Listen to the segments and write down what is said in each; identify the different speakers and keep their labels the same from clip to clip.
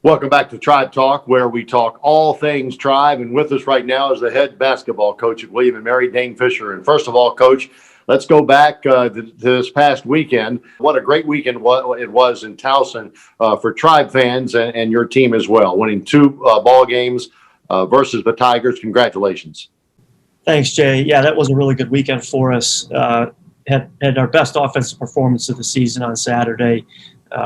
Speaker 1: Welcome back to Tribe Talk, where we talk all things Tribe. And with us right now is the head basketball coach at William & Mary, Dane Fischer. And first of all, Coach, let's go back to this past weekend. What a great weekend it was in Towson for Tribe fans and your team as well, winning two ball games versus the Tigers. Congratulations.
Speaker 2: Thanks, Jay. Yeah, that was a really good weekend for us. Had our best offensive performance of the season on Saturday.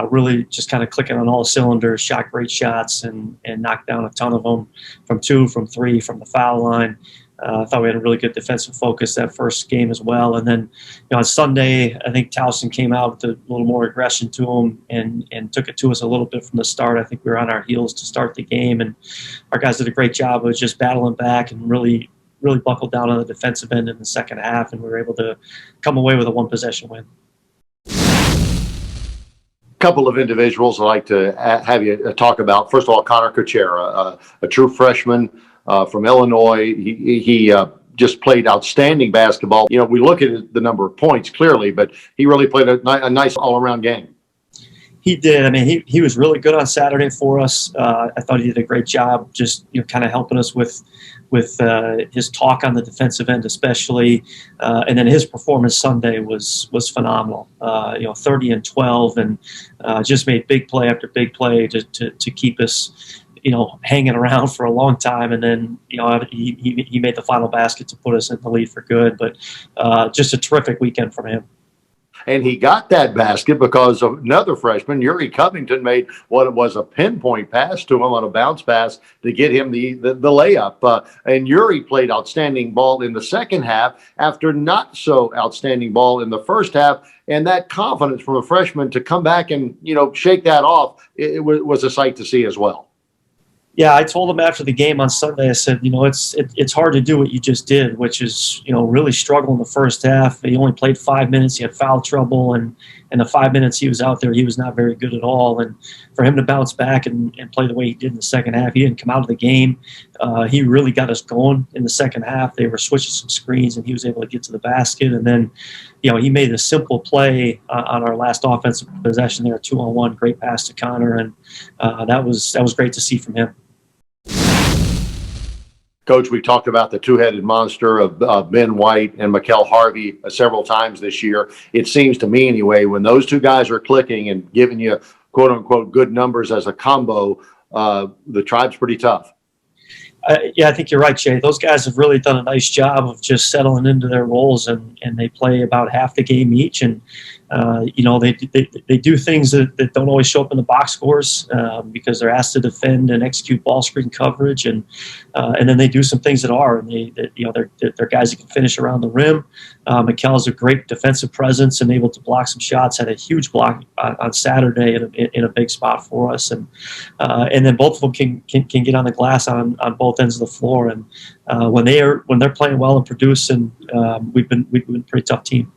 Speaker 2: Really just kind of clicking on all cylinders, shot great shots and knocked down a ton of them from two, from three, from the foul line. I thought we had a really good defensive focus that first game as well. And then on Sunday, I think Towson came out with a little more aggression to them and took it to us a little bit from the start. I think we were on our heels to start the game, and our guys did a great job of just battling back and really buckled down on the defensive end in the second half, and we were able to come away with a one-possession win.
Speaker 1: Couple of individuals I'd like to have you talk about. First of all, Connor Kuchera, a true freshman from Illinois. He just played outstanding basketball. We look at the number of points clearly, but he really played a nice all-around game.
Speaker 2: He did. I mean, he was really good on Saturday for us. I thought he did a great job just kind of helping us with his talk on the defensive end especially. And then his performance Sunday was phenomenal. 30 and 12 and just made big play after big play to keep us hanging around for a long time. And then, he made the final basket to put us in the lead for good. But just a terrific weekend from him.
Speaker 1: And he got that basket because of another freshman, Yuri Covington, made what was a pinpoint pass to him on a bounce pass to get him the layup. And Yuri played outstanding ball in the second half after not so outstanding ball in the first half. And that confidence from a freshman to come back and, shake that off, it was a sight to see as well.
Speaker 2: Yeah, I told him after the game on Sunday, I said, it's hard to do what you just did, which is, really struggle in the first half. He only played 5 minutes. He had foul trouble. And the 5 minutes he was out there, he was not very good at all. And for him to bounce back and play the way he did in the second half, he didn't come out of the game. He really got us going in the second half. They were switching some screens, and he was able to get to the basket. And then, he made a simple play on our last offensive possession there, 2-on-1, great pass to Connor. And that was great to see from him.
Speaker 1: Coach, we talked about the two-headed monster of Ben White and Mikel Harvey several times this year. It seems to me anyway, when those two guys are clicking and giving you quote-unquote good numbers as a combo, the Tribe's pretty tough.
Speaker 2: Yeah, I think you're right, Jay. Those guys have really done a nice job of just settling into their roles, and they play about half the game each. And they do things that don't always show up in the box scores because they're asked to defend and execute ball screen coverage, and then they do some things that are, and they're guys that can finish around the rim. Mikel is a great defensive presence and able to block some shots. Had a huge block on Saturday in a big spot for us, and then both of them can get on the glass on both ends of the floor. And when they're playing well and producing, we've been a pretty tough team.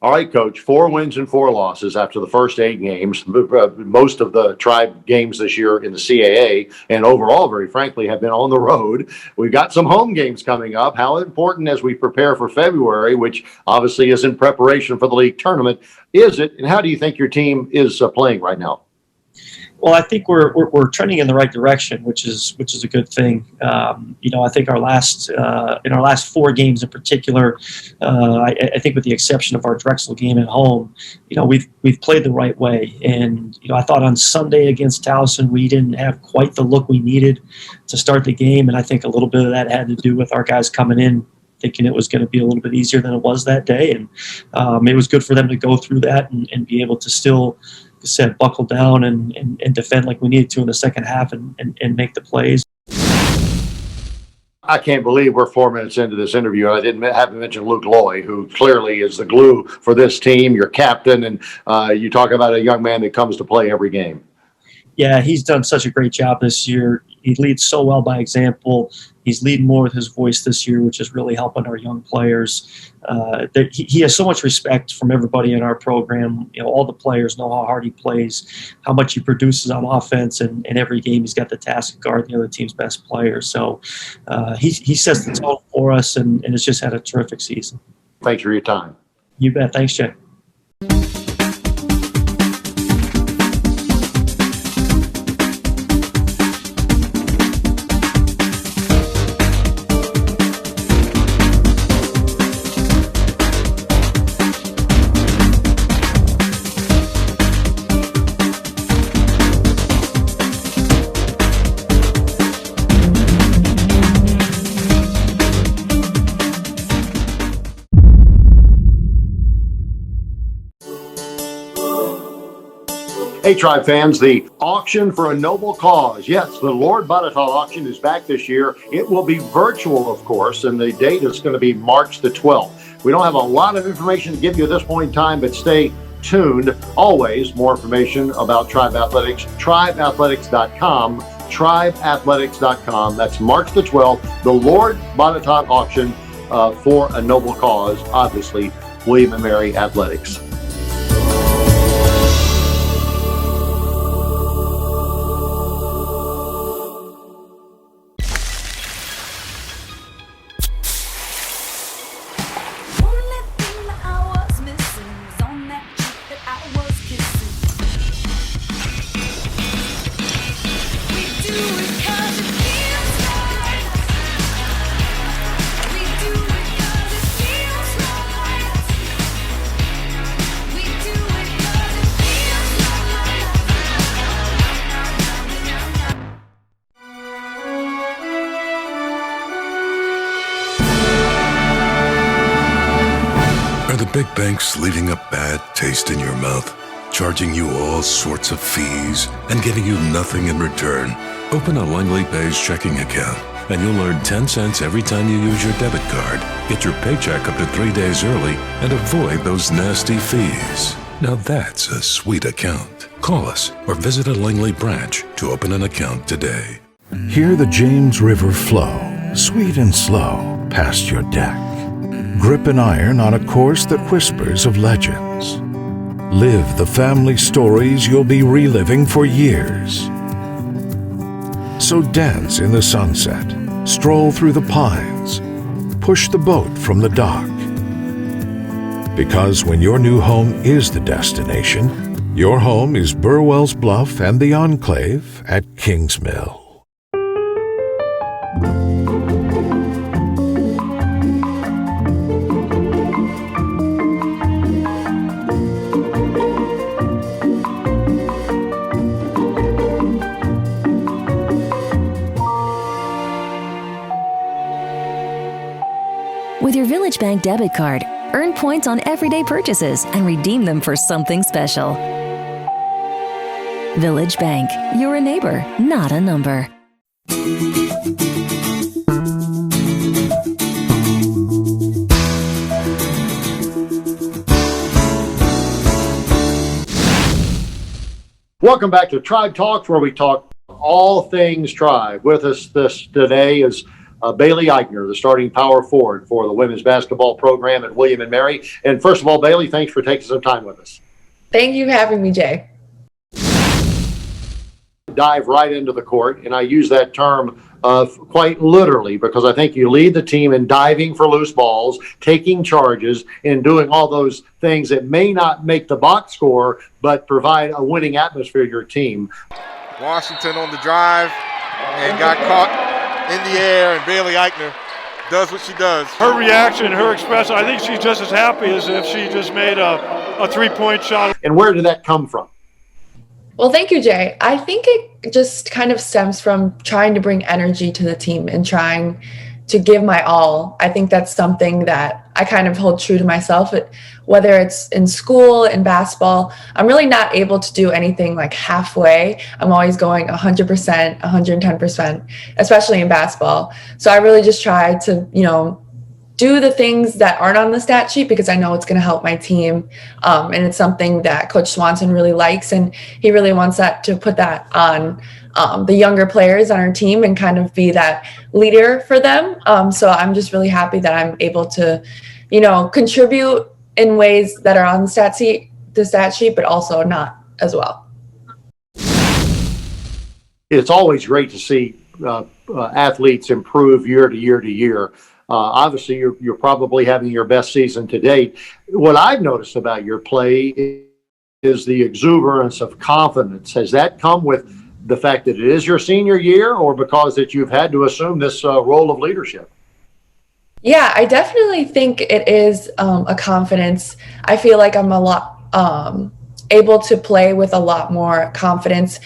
Speaker 1: All right, Coach, 4 wins and 4 losses after the first 8 games. Most of the Tribe games this year in the CAA and overall, very frankly, have been on the road. We've got some home games coming up. How important as we prepare for February, which obviously is in preparation for the league tournament, is it? And how do you think your team is playing right now?
Speaker 2: Well, I think we're trending in the right direction, which is a good thing. I think in our last 4 games in particular, I think with the exception of our Drexel game at home, we've played the right way. And I thought on Sunday against Towson, we didn't have quite the look we needed to start the game, and I think a little bit of that had to do with our guys coming in thinking it was going to be a little bit easier than it was that day, and it was good for them to go through that and be able to still, like I said, buckle down and defend like we needed to in the second half and make the plays.
Speaker 1: I can't believe we're 4 minutes into this interview. I haven't mentioned Luke Loy, who clearly is the glue for this team, your captain, and you talk about a young man that comes to play every game.
Speaker 2: Yeah, he's done such a great job this year. He leads so well by example. He's leading more with his voice this year, which is really helping our young players. He has so much respect from everybody in our program. All the players know how hard he plays, how much he produces on offense, and every game he's got the task of guarding the other team's best player. So he sets the tone for us, and has just had a terrific season.
Speaker 1: Thanks for your time.
Speaker 2: You bet. Thanks, Jay.
Speaker 1: Hey, Tribe fans, the auction for a noble cause. Yes, the Lord Botetourt auction is back this year. It will be virtual, of course, and the date is going to be March the 12th. We don't have a lot of information to give you at this point in time, but stay tuned. Always more information about Tribe Athletics, tribeathletics.com, tribeathletics.com. That's March the 12th, the Lord Botetourt auction for a noble cause, obviously, William & Mary Athletics.
Speaker 3: Big banks leaving a bad taste in your mouth, charging you all sorts of fees and giving you nothing in return. Open a Langley Pays checking account and you'll earn 10 cents every time you use your debit card. Get your paycheck up to 3 days early and avoid those nasty fees. Now that's a sweet account. Call us or visit a Langley branch to open an account today.
Speaker 4: Hear the James River flow, sweet and slow, past your deck. Grip an iron on a course that whispers of legends. Live the family stories you'll be reliving for years. So dance in the sunset, stroll through the pines, push the boat from the dock. Because when your new home is the destination, your home is Burwell's Bluff and the Enclave at Kings Mill.
Speaker 5: With your Village Bank debit card, earn points on everyday purchases and redeem them for something special. Village Bank, you're a neighbor, not a number.
Speaker 1: Welcome back to Tribe Talks, where we talk all things Tribe. With us this today is Bailey Eichner, the starting power forward for the women's basketball program at William & Mary. And first of all, Bailey, thanks for taking some time with us.
Speaker 6: Thank you for having me, Jay.
Speaker 1: Dive right into the court, and I use that term quite literally because I think you lead the team in diving for loose balls, taking charges, and doing all those things that may not make the box score, but provide a winning atmosphere to your team.
Speaker 7: Washington on the drive and got caught in the air, and Bailey Eichner does what she does.
Speaker 8: Her reaction, her expression, I think she's just as happy as if she just made a three-point shot.
Speaker 1: And where did that come from?
Speaker 6: Well, thank you, Jay. I think it just kind of stems from trying to bring energy to the team and trying to give my all. I think that's something that I kind of hold true to myself. Whether it's in school, in basketball, I'm really not able to do anything like halfway. I'm always going 100%, 110%, especially in basketball. So I really just try to, do the things that aren't on the stat sheet because I know it's going to help my team. And it's something that Coach Swanson really likes, and he really wants that to put that on the younger players on our team and kind of be that leader for them. So I'm just really happy that I'm able to, contribute in ways that are on the stat sheet, but also not as well.
Speaker 1: It's always great to see athletes improve year to year to year. Obviously, you're probably having your best season to date. What I've noticed about your play is the exuberance of confidence. Has that come with the fact that it is your senior year, or because that you've had to assume this role of leadership?
Speaker 6: Yeah, I definitely think it is a confidence. I feel like I'm a lot able to play with a lot more confidence,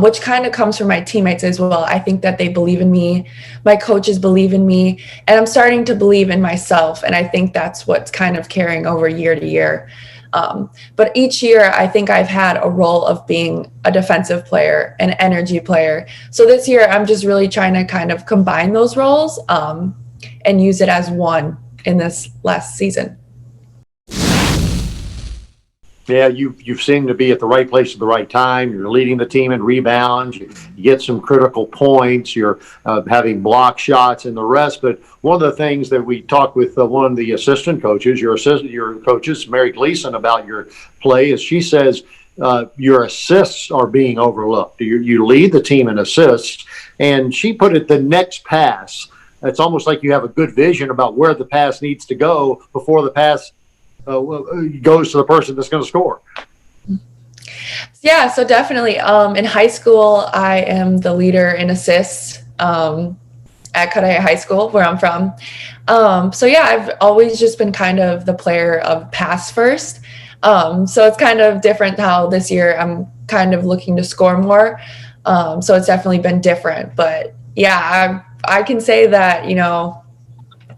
Speaker 6: which kind of comes from my teammates as well. I think that they believe in me. My coaches believe in me, and I'm starting to believe in myself. And I think that's what's kind of carrying over year to year. But each year, I think I've had a role of being a defensive player, an energy player. So this year, I'm just really trying to kind of combine those roles and use it as one in this last season.
Speaker 1: Yeah, you seem to be at the right place at the right time. You're leading the team in rebounds. You get some critical points. You're having block shots and the rest. But one of the things that we talked with one of the assistant coaches, your coaches, Mary Gleason, about your play is she says your assists are being overlooked. You lead the team in assists, and she put it the next pass. It's almost like you have a good vision about where the pass needs to go before the pass goes to the person that's going to score.
Speaker 6: Yeah, so definitely. In high school, I am the leader in assists at Cudahy High School, where I'm from. So yeah, I've always just been kind of the player of pass first. So it's kind of different how this year I'm kind of looking to score more. So it's definitely been different. But yeah, I can say that,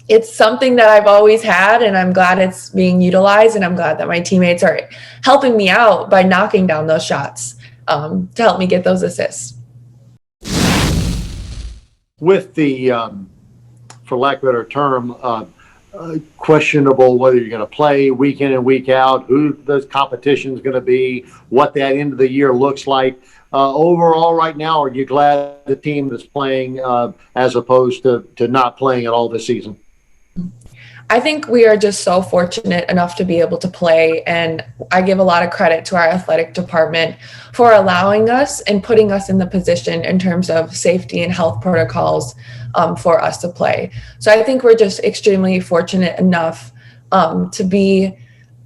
Speaker 6: it's something that I've always had, and I'm glad it's being utilized, and I'm glad that my teammates are helping me out by knocking down those shots to help me get those assists.
Speaker 1: With the, for lack of a better term, questionable whether you're going to play week in and week out, who the competition is going to be, what that end of the year looks like. Overall, right now, are you glad the team is playing as opposed to not playing at all this season?
Speaker 6: I think we are just so fortunate enough to be able to play, and I give a lot of credit to our athletic department for allowing us and putting us in the position in terms of safety and health protocols for us to play. So I think we're just extremely fortunate enough to be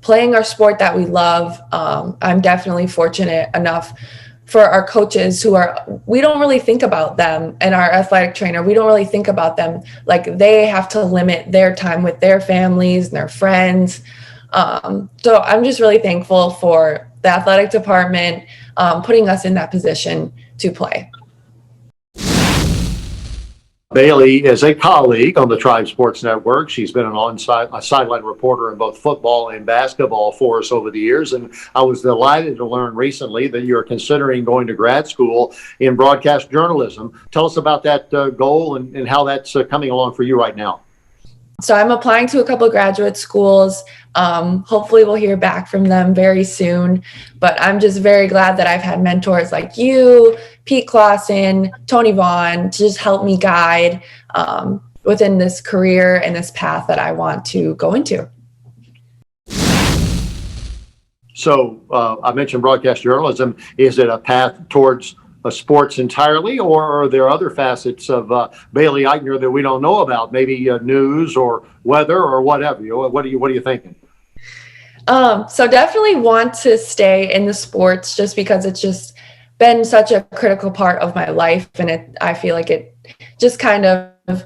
Speaker 6: playing our sport that we love. I'm definitely fortunate enough for our coaches we don't really think about them, and our athletic trainer, we don't really think about them. Like, they have to limit their time with their families and their friends. So I'm just really thankful for the athletic department putting us in that position to play.
Speaker 1: Bailey is a colleague on the Tribe Sports Network. She's been a sideline reporter in both football and basketball for us over the years. And I was delighted to learn recently that you're considering going to grad school in broadcast journalism. Tell us about that goal and how that's coming along for you right now.
Speaker 6: So I'm applying to a couple of graduate schools. Hopefully we'll hear back from them very soon. But I'm just very glad that I've had mentors like you, Pete Clausen, Tony Vaughn, to just help me guide within this career and this path that I want to go into.
Speaker 1: So I mentioned broadcast journalism. Is it a path towards sports entirely, or are there other facets of Bailey Eichner that we don't know about? Maybe news or weather or whatever. What are you thinking?
Speaker 6: So definitely want to stay in the sports, just because it's just been such a critical part of my life, and I feel like it just kind of,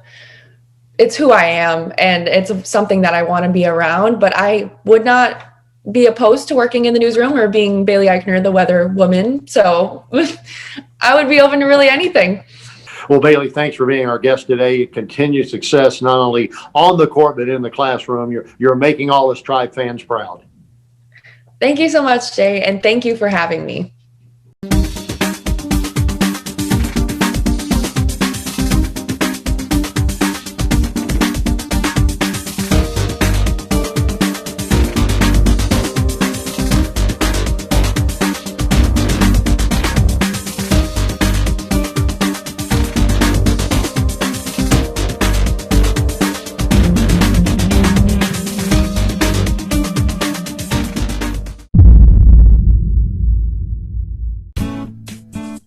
Speaker 6: it's who I am, and it's something that I want to be around. But I would not be opposed to working in the newsroom or being Bailey Eichner, the weather woman. So I would be open to really anything.
Speaker 1: Well, Bailey, thanks for being our guest today. Continued success, not only on the court, but in the classroom. You're making all us Tribe fans proud.
Speaker 6: Thank you so much, Jay. And thank you for having me.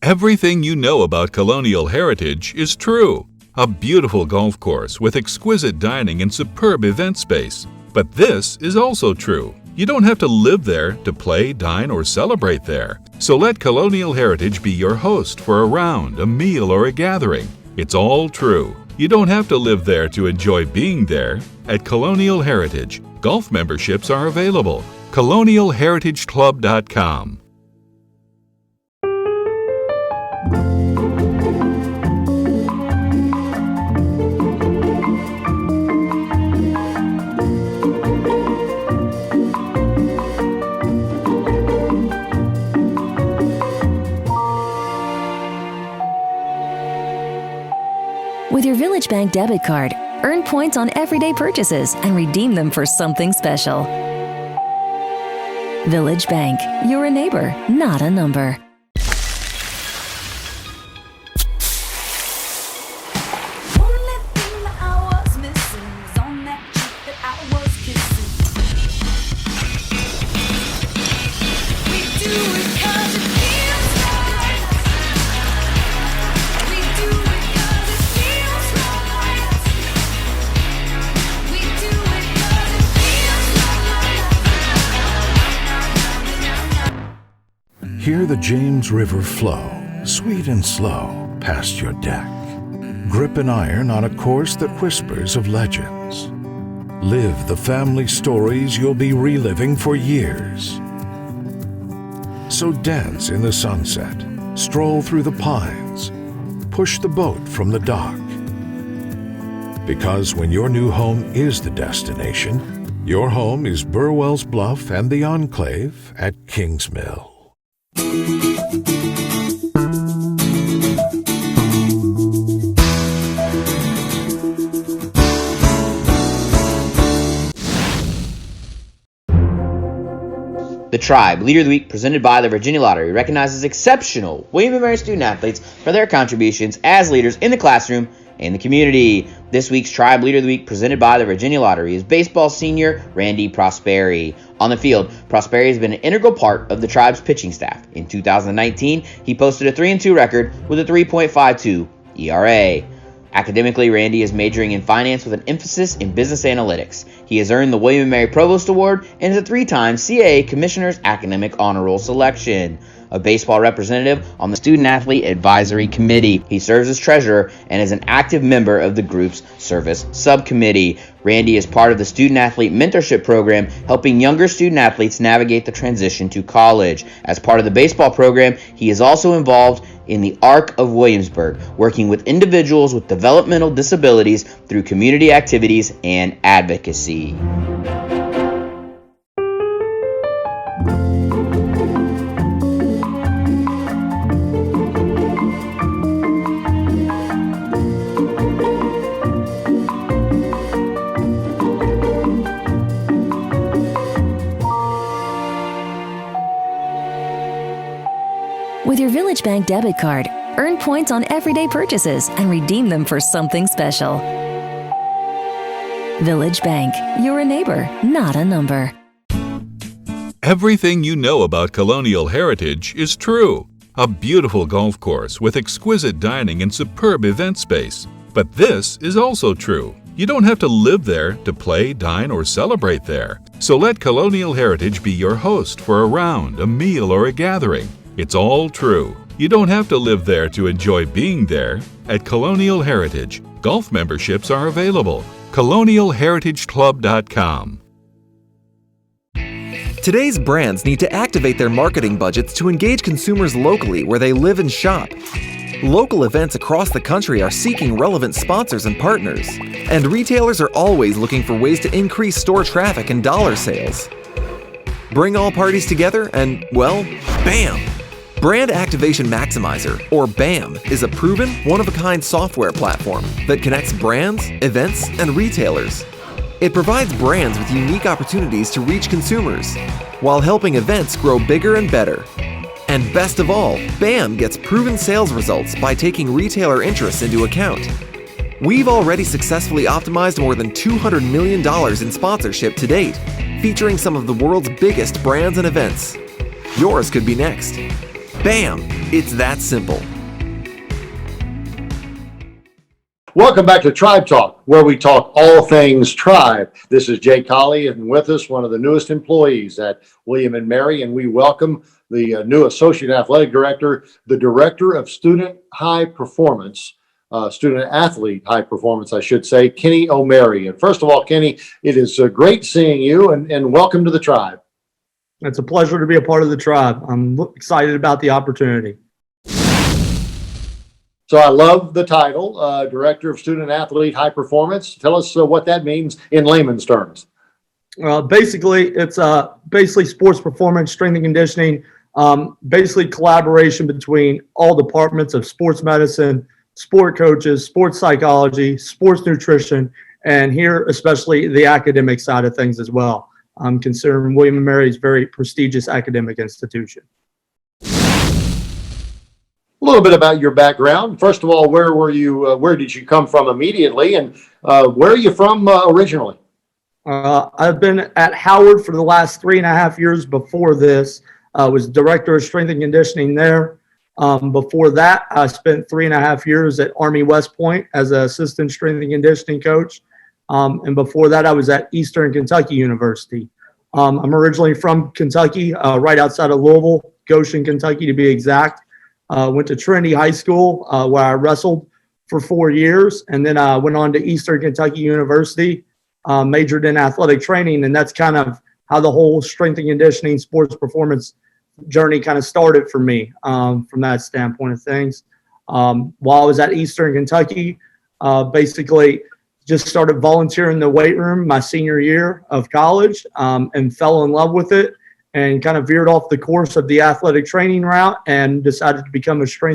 Speaker 3: Everything you know about Colonial Heritage is true. A beautiful golf course with exquisite dining and superb event space. But this is also true. You don't have to live there to play, dine, or celebrate there. So let Colonial Heritage be your host for a round, a meal, or a gathering. It's all true. You don't have to live there to enjoy being there. At Colonial Heritage, golf memberships are available. ColonialHeritageClub.com.
Speaker 5: With your Village Bank debit card, earn points on everyday purchases and redeem them for something special. Village Bank, you're a neighbor, not a number.
Speaker 4: Hear the James River flow, sweet and slow, past your deck. Grip an iron on a course that whispers of legends. Live the family stories you'll be reliving for years. So dance in the sunset, stroll through the pines, push the boat from the dock. Because when your new home is the destination, your home is Burwell's Bluff and the Enclave at Kings Mill.
Speaker 9: The Tribe Leader of the Week, presented by the Virginia Lottery, recognizes exceptional William & Mary student athletes for their contributions as leaders in the classroom and the community. This week's Tribe Leader of the Week, presented by the Virginia Lottery, is baseball senior Randy Prosperi. On the field, Prosperi has been an integral part of the Tribe's pitching staff. In 2019, he posted a 3-2 record with a 3.52 ERA. Academically, Randy is majoring in finance with an emphasis in business analytics. He has earned the William & Mary Provost Award and is a 3-time CAA Commissioner's Academic Honor Roll selection. A baseball representative on the Student Athlete Advisory Committee. He serves as treasurer and is an active member of the group's service subcommittee. Randy is part of the Student Athlete Mentorship Program, helping younger student athletes navigate the transition to college. As part of the baseball program, he is also involved in the Arc of Williamsburg, working with individuals with developmental disabilities through community activities and advocacy.
Speaker 5: With your Village Bank debit card, earn points on everyday purchases and redeem them for something special. Village Bank, you're a neighbor, not a number.
Speaker 3: Everything you know about Colonial Heritage is true. A beautiful golf course with exquisite dining and superb event space. But this is also true. You don't have to live there to play, dine, or celebrate there. So let Colonial Heritage be your host for a round, a meal, or a gathering. It's all true. You don't have to live there to enjoy being there. At Colonial Heritage, golf memberships are available. ColonialHeritageClub.com.
Speaker 10: Today's brands need to activate their marketing budgets to engage consumers locally where they live and shop. Local events across the country are seeking relevant sponsors and partners, and retailers are always looking for ways to increase store traffic and dollar sales. Bring all parties together and, well, bam! Brand Activation Maximizer, or BAM, is a proven, one-of-a-kind software platform that connects brands, events, and retailers. It provides brands with unique opportunities to reach consumers, while helping events grow bigger and better. And best of all, BAM gets proven sales results by taking retailer interests into account. We've already successfully optimized more than $200 million in sponsorship to date, featuring some of the world's biggest brands and events. Yours could be next. BAM! It's that simple.
Speaker 1: Welcome back to Tribe Talk, where we talk all things Tribe. This is Jay Colley, and with us, one of the newest employees at William & Mary, and we welcome the new Associate Athletic Director, the Director of Student High Performance, Student Athlete High Performance, I should say, Kenny O'Mary. And first of all, Kenny, it is great seeing you, and welcome to the Tribe.
Speaker 11: It's a pleasure to be a part of the Tribe. I'm excited about the opportunity.
Speaker 1: So I love the title, Director of Student Athlete High Performance. Tell us what that means in layman's terms.
Speaker 11: Basically, it's basically sports performance, strength and conditioning, basically collaboration between all departments of sports medicine, sport coaches, sports psychology, sports nutrition, and here especially the academic side of things as well. I'm considering William & Mary's very prestigious academic institution.
Speaker 1: A little bit about your background. First of all, where were you? Where did you come from immediately, and where are you from originally?
Speaker 11: I've been at Howard for the last 3.5 years. Before this, I was director of strength and conditioning there. Before that, I spent 3.5 years at Army West Point as an assistant strength and conditioning coach. And before that, I was at Eastern Kentucky University. I'm originally from Kentucky, right outside of Louisville, Goshen, Kentucky to be exact. Went to Trinity High School where I wrestled for 4 years, and then I went on to Eastern Kentucky University, majored in athletic training, and that's kind of how the whole strength and conditioning sports performance journey kind of started for me from that standpoint of things. While I was at Eastern Kentucky, basically just started volunteering in the weight room my senior year of college and fell in love with it, and kind of veered off the course of the athletic training route and decided to become a strength